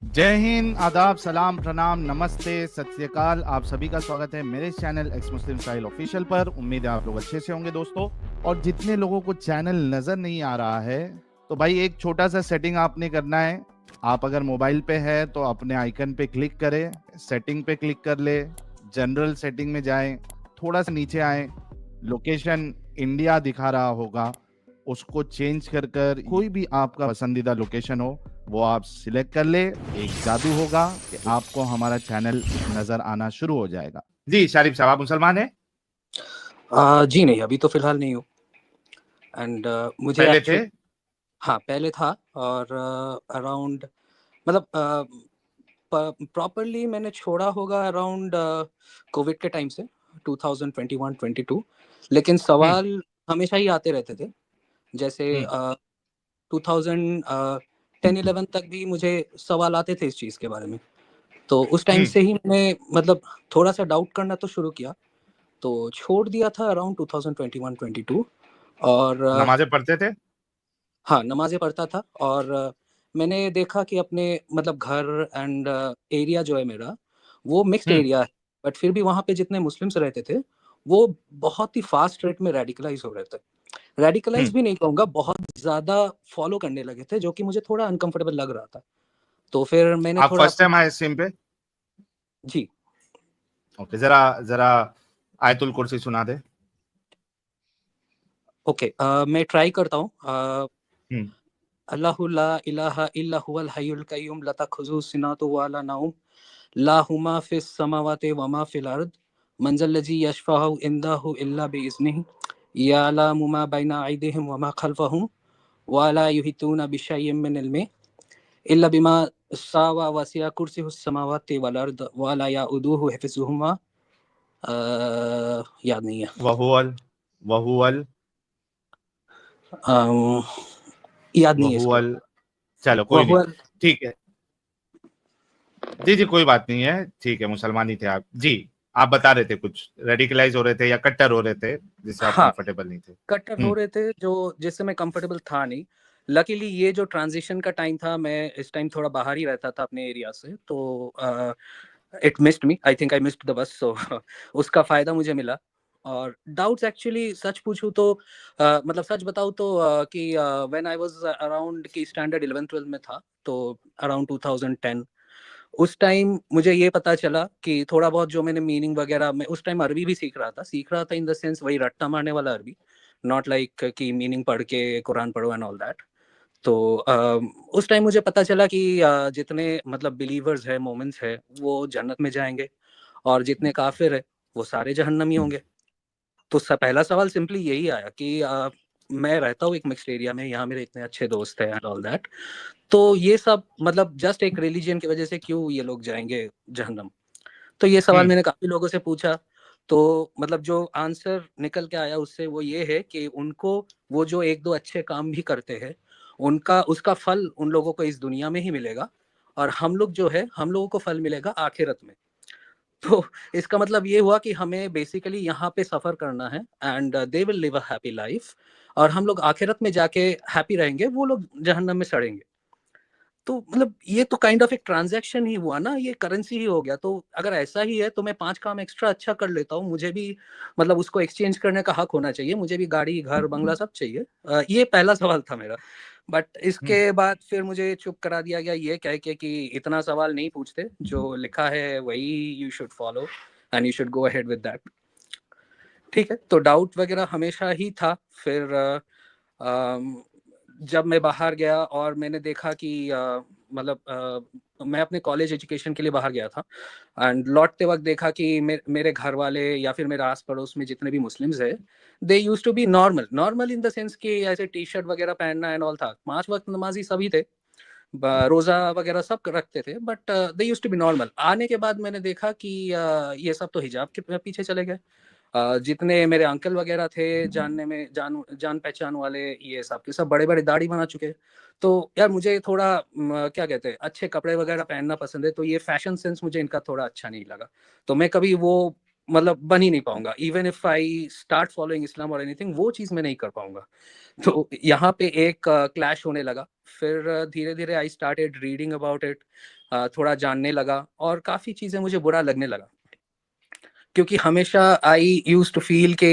जय हिंद, आदाब, सलाम, प्रणाम, नमस्ते, सत श्री अकाल। आप सभी का स्वागत है मेरे चैनल एक्समुस्लिम स्टाइल ऑफिशियल पर। उम्मीद है आप लोग अच्छे से होंगे दोस्तों। और जितने लोगों को चैनल नजर नहीं आ रहा है तो भाई एक छोटा सा सेटिंग आपने करना है। आप अगर मोबाइल पे है तो अपने आइकन पे क्लिक करें, सेटिंग पे क्लिक कर ले, जनरल सेटिंग में जाएं, थोड़ा सा नीचे आए, लोकेशन इंडिया दिखा रहा होगा, उसको चेंज कर कर कोई भी आपका पसंदीदा लोकेशन हो वो आप सिलेक्ट कर ले। एक जादू होगा कि आपको हमारा चैनल नजर आना शुरू हो जाएगा। जी शारिफ साहब, आप मुसलमान हैं? जी नहीं, अभी तो फिलहाल नहीं हूँ। एंड मुझे पहले थे? एक्चुअली, हाँ पहले था। और अराउंड मतलब प्रॉपरली मैंने छोड़ा होगा अराउंड कोविड के टाइम से 2021-22। लेकिन हम्म। सवाल हमेशा ही आते रहते थे। जैसे हम्म। 2010-11 तक भी मुझे सवाल आते थे इस चीज़ के बारे में। तो उस टाइम हम्म। से ही मैंने मतलब थोड़ा सा डाउट करना तो शुरू किया। तो छोड़ दिया था अराउंड 2021-22। और नमाजें पढ़ते थे? हाँ, नमाज़ें पढ़ता था। और मैंने देखा कि अपने मतलब घर एंड एरिया जो है मेरा, वो मिक्स्ड हम्म। एरिया है। बट फिर भी वहाँ पे जितने मुस्लिम्स रहते थे, वो बहुत ही फास्ट रेट में रेडिकलाइज हो रहे थे। रेडिकलाइज हम्म। भी नहीं कहूँगा, बहुत ज़्यादा फॉलो करने लगे थे, जो कि मुझे थोड़ा अनकंफर्टेबल लग रहा था। तो फिर मैंने आप थोड़ा फर्स्ट टाइम आए सिम पे? जी, ओके, जरा जरा आयतुल कुर्सी सुना दे। ओके, मैं ट्राई करता हूँ। हम्म। अल्लाहु ला इलाहा इल्ला हुवल हय्युल कय्यूम ला तखुज़ुहु सिनातु वला नौम ला हुमा फिस समावाति व मा फिल अर्द मंज़ल लज़ी यशफ़अहु इंदहु इल्ला बिइज़्निहि यअलमु मा बैना अयदीहिम व मा खल्फ़हुम व ला युहीतूना बिशयइन मिन इल्मिहि इल्ला बिमा शाअ वसिअ कुर्सियुहु समावाति वल अर्द व ला यऊदुहु हिफ़्ज़ुहुमा। याद नहीं है। वहुअल वहुअल अम, याद नहीं है इसके वहुअल। बाद। चलो वह कोई नहीं। हुआ। ठीक है। जी जी, कोई बात नहीं है, ठीक है, मुसलमान ही थे आप जी। आप बता रहे थे कुछ रेडिकलाइज हो रहे थे या कट्टर हो रहे थे जिससे आप हाँ, कंफर्टेबल नहीं थे। कट्टर हो रहे थे जो जिससे मैं कंफर्टेबल था नहीं। लकीली ये जो ट्रांजिशन का टाइम था, मैं इस टाइम थोड़ा बाहर ही रहता था अपने एरिया से। तो it missed me, I think I missed the bus. So उसका फायदा मुझे मिला। और डाउट्स एक्चुअली सच पूछूं तो मतलब सच बताऊं तो कि व्हेन आई वाज अराउंड की स्टैंडर्ड 11th-12 में था, तो अराउंड 2010 उस टाइम मुझे ये पता चला कि थोड़ा बहुत जो मैंने मीनिंग वगैरह, मैं उस टाइम अरबी भी सीख रहा था इन द सेंस वही रट्टा मारने वाला अरबी, नॉट लाइक कि मीनिंग पढ़ के कुरान पढ़ो एंड ऑल दैट। तो उस टाइम मुझे पता चला कि जितने मतलब बिलीवर्स है, मोमिन्स है, वो जन्नत में जाएंगे, और जितने काफिर है वो सारे जहन्नमी होंगे। तो पहला सवाल सिंपली यही आया कि मैं रहता हूँ एक मिक्स्ड एरिया में, यहाँ मेरे इतने अच्छे दोस्त हैं एंड ऑल दैट। तो ये सब मतलब जस्ट एक रिलीजन की वजह से क्यों ये लोग जाएंगे जहन्नम? तो ये सवाल हम्म। मैंने काफी लोगों से पूछा। तो मतलब जो आंसर निकल के आया उससे वो ये है कि उनको वो जो एक दो अच्छे काम भी करते हैं, उनका उसका फल उन लोगों को इस दुनिया में ही मिलेगा। और हम लोग जो है, हम लोगों को फल मिलेगा आखिरत में। तो इसका मतलब ये हुआ कि हमें बेसिकली यहाँ पे सफर करना है and they will live a happy life, और हम लोग आखिरत में जाके हैप्पी रहेंगे, वो लोग जहन्नम में सड़ेंगे। तो मतलब ये तो काइंड ऑफ एक ट्रांजैक्शन ही हुआ ना, ये करेंसी ही हो गया। तो अगर ऐसा ही है तो मैं 5 काम एक्स्ट्रा अच्छा कर लेता हूँ, मुझे भी मतलब उसको एक्सचेंज करने का हक होना चाहिए, मुझे भी गाड़ी घर बंगला सब चाहिए। ये पहला सवाल था मेरा। बट हम्म। इसके बाद फिर मुझे चुप करा दिया गया ये कह के कि इतना सवाल नहीं पूछते, जो लिखा है वही you should follow and you should go ahead with that. ठीक है, तो डाउट वगैरह हमेशा ही था। फिर जब मैं बाहर गया और मैंने देखा कि मतलब मैं अपने कॉलेज एजुकेशन के लिए बाहर गया था, एंड लौटते वक्त देखा कि मेरे घर वाले या फिर मेरे आस पड़ोस में जितने भी मुस्लिम्स है, they used to be normal normal in the sense कि ऐसे टी शर्ट वगैरह पहनना एंड ऑल था, 5 वक्त नमाजी सभी थे, रोजा वगैरह सब रखते थे, but they used to be normal. आने के बाद मैंने देखा कि ये सब तो हिजाब के पीछे चले गए। जितने मेरे अंकल वगैरह थे जानने में जान पहचान वाले, ये सब के सब बड़े बड़े दाढ़ी बना चुके। तो यार मुझे थोड़ा क्या कहते हैं, अच्छे कपड़े वगैरह पहनना पसंद है, तो ये फैशन सेंस मुझे इनका थोड़ा अच्छा नहीं लगा। तो मैं कभी वो मतलब बन ही नहीं पाऊंगा। Even if I start following Islam और एनीथिंग, वो चीज मैं नहीं कर पाऊंगा। तो यहाँ पे एक क्लैश होने लगा। फिर धीरे धीरे I started reading about it, थोड़ा जानने लगा और काफी चीजें मुझे बुरा लगने लगा। क्योंकि हमेशा आई यूज टू फील के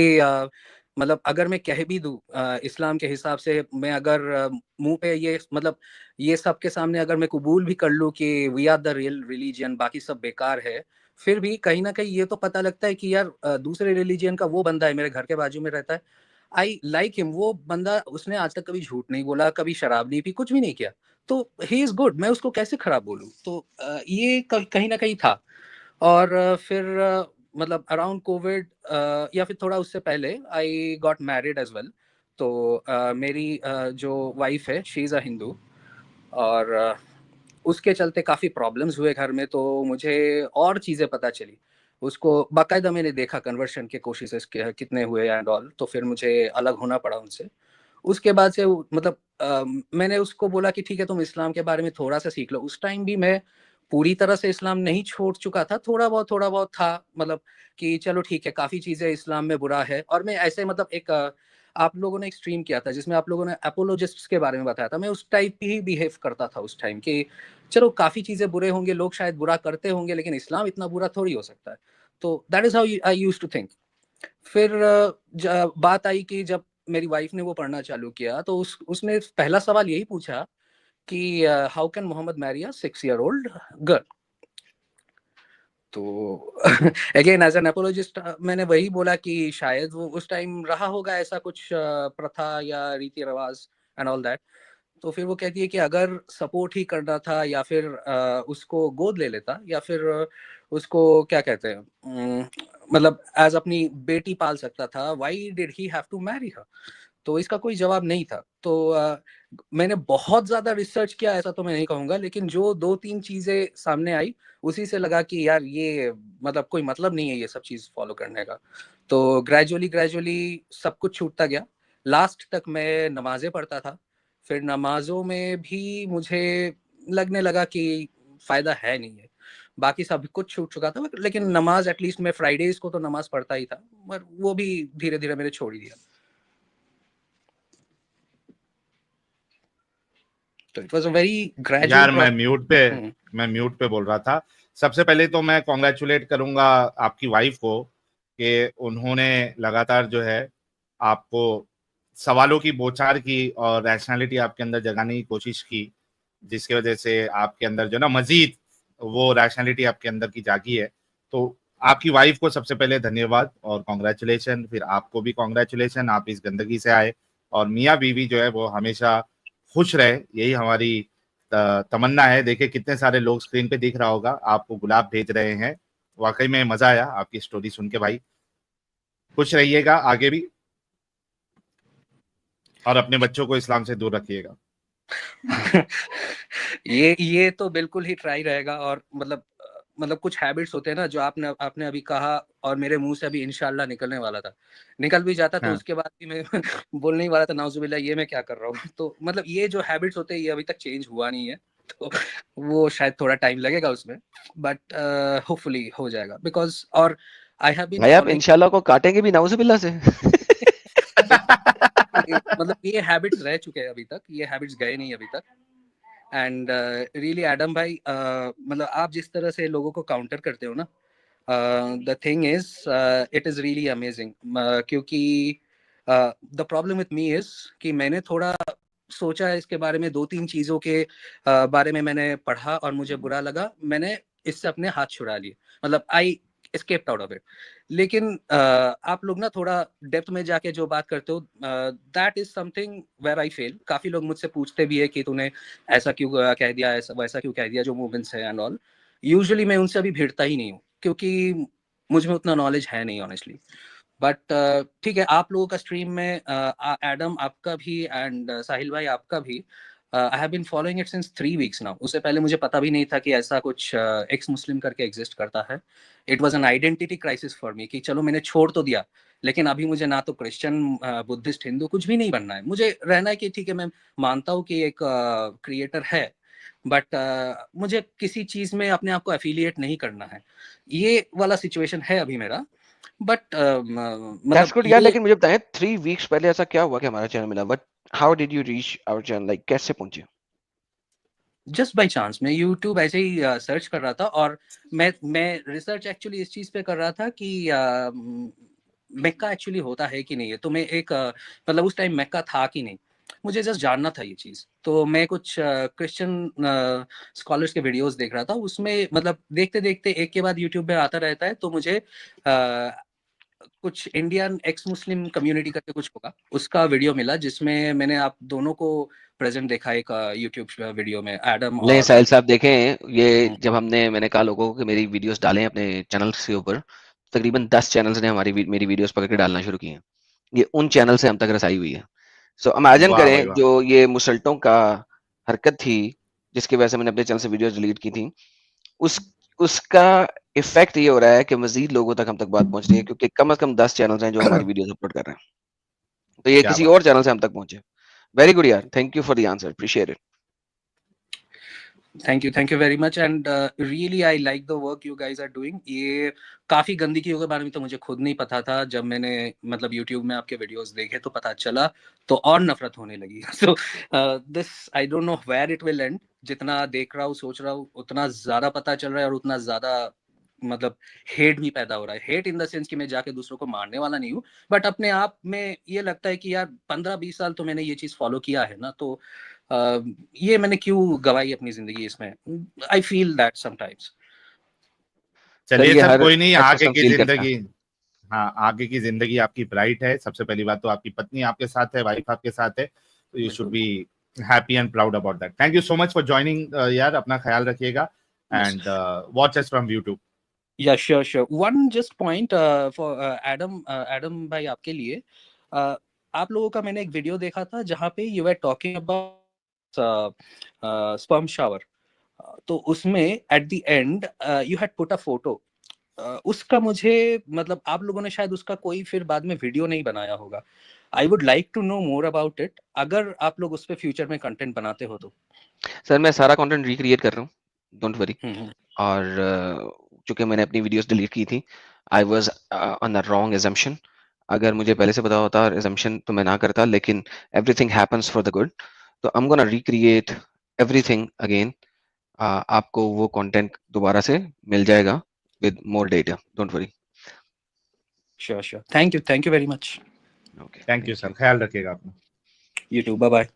मतलब अगर मैं कह भी दूं इस्लाम के हिसाब से, मैं अगर मुंह पे ये मतलब ये सबके सामने अगर मैं कबूल भी कर लूं कि we are the real religion, बाकी सब बेकार है, फिर भी कहीं ना कहीं ये तो पता लगता है कि यार दूसरे रिलीजन का वो बंदा है, मेरे घर के बाजू में रहता है, आई लाइक हिम, वो बंदा उसने आज तक कभी झूठ नहीं बोला, कभी शराब नहीं पी, कुछ भी नहीं किया, तो ही इज गुड, मैं उसको कैसे खराब बोलूं। तो ये कहीं ना कहीं था। और फिर मतलब अराउंड कोविड या फिर थोड़ा उससे पहले I got married as well. तो मेरी जो वाइफ है शी इज़ अ हिंदू, और उसके चलते काफ़ी प्रॉब्लम्स हुए घर में, तो मुझे और चीज़ें पता चली। उसको बाकायदा मैंने देखा कन्वर्शन के कोशिशेस कितने हुए एंड ऑल, तो फिर मुझे अलग होना पड़ा उनसे। उसके बाद से मतलब मैंने उसको बोला कि ठीक है तुम इस्लाम के बारे में थोड़ा सा सीख लो। उस टाइम भी मैं पूरी तरह से इस्लाम नहीं छोड़ चुका था, थोड़ा बहुत था, मतलब कि चलो ठीक है काफी चीजें इस्लाम में बुरा है। और मैं ऐसे मतलब एक आप लोगों ने एक स्ट्रीम किया था जिसमें आप लोगों ने अपोलोजिस्ट्स के बारे में बताया था, मैं उस टाइप ही बिहेव करता था उस टाइम कि चलो काफी चीजें बुरे होंगे, लोग शायद बुरा करते होंगे, लेकिन इस्लाम इतना बुरा थोड़ी हो सकता है। तो that is how I used to think. फिर बात आई कि जब मेरी वाइफ ने वो पढ़ना चालू किया, तो उसने पहला सवाल यही पूछा कि how can Mohammad marry a 6 year old girl. तो अगेन एज एन एपोलॉजिस्ट मैंने वही बोला कि शायद वो उस टाइम रहा होगा ऐसा कुछ प्रथा या रीति रिवाज एंड ऑल दैट। तो फिर वो कहती है कि अगर सपोर्ट ही करना था या फिर उसको गोद ले लेता या फिर उसको क्या कहते हैं मतलब एज अपनी बेटी पाल सकता था, why did he have to marry her. तो इसका कोई जवाब नहीं था। तो मैंने बहुत ज्यादा रिसर्च किया ऐसा तो मैं नहीं कहूंगा, लेकिन जो दो तीन चीजें सामने आई उसी से लगा कि यार ये मतलब कोई मतलब नहीं है ये सब चीज फॉलो करने का। तो ग्रेजुअली ग्रेजुअली सब कुछ छूटता गया। लास्ट तक मैं नमाजें पढ़ता था, फिर नमाजों में भी मुझे लगने लगा कि फायदा है नहीं है, बाकी सब कुछ छूट चुका था, लेकिन नमाज एटलीस्ट मैं फ्राइडेज को तो नमाज पढ़ता ही था, पर वो भी धीरे धीरे मैंने छोड़ ही दिया। तो it was a very gradual यार प्रोसेस। मैं म्यूट पे बोल रहा था। सबसे पहले तो मैं कॉन्ग्रेचुलेट करूंगा आपकी वाइफ को कि उन्होंने लगातार जो है आपको सवालों की बौछार की और रैशनैलिटी आपके अंदर जगाने की कोशिश की, जिसकी वजह से आपके अंदर जो ना मजीद वो रैशनैलिटी आपके अंदर की जागी है। तो आपकी वाइफ को सबसे पहले धन्यवाद और कॉन्ग्रेचुलेशन, फिर आपको भी कॉन्ग्रेचुलेशन, आप इस गंदगी से आए और मियाँ बीवी जो है वो हमेशा खुश रहे, यही हमारी तमन्ना है। देखिए कितने सारे लोग स्क्रीन पे दिख रहा होगा आपको गुलाब भेज रहे हैं। वाकई में मजा आया आपकी स्टोरी सुन के भाई। खुश रहिएगा आगे भी और अपने बच्चों को इस्लाम से दूर रखिएगा। ये तो बिल्कुल ही ट्राई रहेगा। और मतलब कुछ हैबिट्स होते हैं ना जो आपने आपने अभी कहा, और मेरे मुंह से अभी इंशाल्लाह निकलने वाला था, निकल भी जाता तो हाँ। उसके बाद भी मैं बोलने ही वाला था नाउजुबिल्लाह ये मैं क्या कर रहा हूँ। तो मतलब ये जो हैबिट्स होते हैं ये अभी तक चेंज हुआ नहीं है, तो वो शायद थोड़ा टाइम लगेगा उसमें, बट होपफुली हो जाएगा। बिकॉज और आई हैव बीन भाई आप फॉलोइंग इंशाल्लाह को काटेंगे भी नाउजुबिल्लाह से। मतलब ये हैबिट्स रह चुके हैं अभी तक, ये हैबिट्स गए नहीं अभी तक। एंड रियली एडम भाई मतलब आप जिस तरह से लोगों को काउंटर करते हो ना, the thing is it is really amazing. क्योंकि the problem with me is कि मैंने थोड़ा सोचा है इसके बारे में, दो तीन चीजों के बारे में मैंने पढ़ा और मुझे बुरा लगा, मैंने इससे अपने हाथ छुड़ा लिए, मतलब आई एस्केप्ड आउट ऑफ इट। लेकिन आप लोग ना थोड़ा डेप्थ में जाके जो बात करते हो, that is something where I fail. काफी लोग मुझसे पूछते भी है कि तूने ऐसा क्यों कह दिया, ऐसा वैसा क्यों कह दिया, जो मूवमेंट्स है एंड ऑल। यूजुअली मैं उनसे अभी भिड़ता ही नहीं हूँ, क्योंकि मुझ में उतना नॉलेज है नहीं ऑनेस्टली। बट ठीक है, आप लोगों का स्ट्रीम में एडम आपका भी एंड साहिल भाई आपका भी, I have been following it since 3 weeks now. उससे पहले मुझे पता भी नहीं था कि ऐसा कुछ एक्स मुस्लिम करके एग्जिस्ट करता है। It was an identity crisis for me कि चलो मैंने छोड़ तो दिया, लेकिन अभी मुझे ना तो क्रिश्चियन बुद्धिस्ट हिंदू कुछ भी नहीं बनना है, मुझे रहना है कि ठीक है मैं मानता हूँ कि एक क्रिएटर है, बट मुझे किसी चीज में अपने आप को एफिलिएट नहीं करना है। ये वाला सिचुएशन है अभी मेरा। बट दैट्स गुड यार, लेकिन मुझे बताएं 3 वीक्स पहले ऐसा क्या हुआ कि हमारा चैनल मिला? But how did you reach our channel, like कैसे पहुंचे? जस्ट बाय चांस मैं यूट्यूब ऐसे ही सर्च कर रहा था, और मैं रिसर्च एक्चुअली इस चीज पे कर रहा था कि मेक्का एक्चुअली होता है कि नहीं है। तो मैं एक मतलब उस टाइम मेक्का था कि नहीं, मुझे जस्ट जानना था ये चीज। तो मैं कुछ क्रिश्चियन स्कॉलर्स के वीडियोस देख रहा था, उसमें मतलब देखते देखते एक के बाद यूट्यूब में आता रहता है, तो मुझे कुछ इंडियन एक्स मुस्लिम कम्युनिटी करके कुछ होगा, उसका वीडियो मिला जिसमें मैंने आप दोनों को प्रेजेंट देखा एक यूट्यूब वीडियो में, एडम नहीं और साहिल साहब, देखें ये जब मैंने कहा लोगों को कि मेरी वीडियोस डालें अपने चैनल्स के ऊपर, तकरीबन 10 चैनल्स ने मेरी वीडियोस पकड़ के डालना शुरू किए हैं। ये उन चैनल से हम तक रसाई हुई है। सो इमेजिन वाह करें भाई वाह। जो ये मुसल्टों का हरकत थी जिसकी वजह से मैंने अपने चैनल से वीडियोस डिलीट की थी, उस उसका इफेक्ट ये हो रहा है कि मजीद लोगों तक हम तक बात पहुंच रही है, क्योंकि कम से कम 10 चैनल्स हैं जो हमारी वीडियोस अपलोड कर रहे हैं, तो ये क्या किसी बात और है। चैनल से हम तक पहुंचे। वेरी गुड यार, thank you for the answer, appreciate it. Thank you very much, and really I like the work you guys are doing. ये काफी गंदगियों के बारे में तो मुझे खुद नहीं पता था, जब मैंने मतलब यूट्यूब में आपके वीडियोस देखे तो पता चला, तो और नफरत होने लगी। So this I don't know where it will end. जितना देख रहा हूँ सोच रहा हूँ उतना ज्यादा पता चल रहा है, और उतना ज्यादा मतलब हेट भी पैदा हो रहा है। हेट इन द सेंस कि मैं जाके दूसरों को मारने वाला नहीं हूँ, बट अपने आप में ये लगता है कि यार 15-20 साल तो मैंने ये चीज फॉलो किया है ना, तो ये मैंने क्यों गवाई अपनी जिंदगी इसमें। I feel that sometimes. Sir चलिए ये सर, हर कोई नहीं, एक्स आगे मुस्लिम की फील करता है। जिंदगी, हाँ आगे की जिंदगी आपकी ब्राइट है। सबसे पहली बात तो आपकी पत्नी आपके साथ है, वाइफ आपके साथ है, तो यू शुड बिल्कुल। Be happy and proud about that. Thank you so much for joining यार, अपना ख्याल रखिएगा yes. And watch us from YouTube. या sure sure, one just point for Adam, Adam भाई आपके लिए। आप लोगों का मैंने एक वीडियो देखा था जहाँ पे you are talking about sperm shower, तो उसमें at the end you had put a photo. उसका मुझे मतलब आप लोगों ने शायद उसका कोई फिर बाद में वीडियो नहीं बनाया होगा। I would like to know more about it, अगर आप लोग उस पर फ्यूचर में कंटेंट बनाते हो तो। सर मैं सारा कंटेंट रिक्रिएट कर रहा हूँ, डोंट वरी। हम्म। और चूंकि मैंने अपनी वीडियोस डिलीट की थी, I was on the wrong assumption. अगर मुझे पहले से पता होता एजम्पशन तो मैं ना करता, लेकिन everything happens for the good. तो I am gonna recreate everything again. आपको वो कंटेंट दोबारा से मिल जाएगा with more data, don't worry. Sure sure, thank you very much. Okay, thank you thank sir, you. ख्याल रखिएगा अपना। You too, bye bye.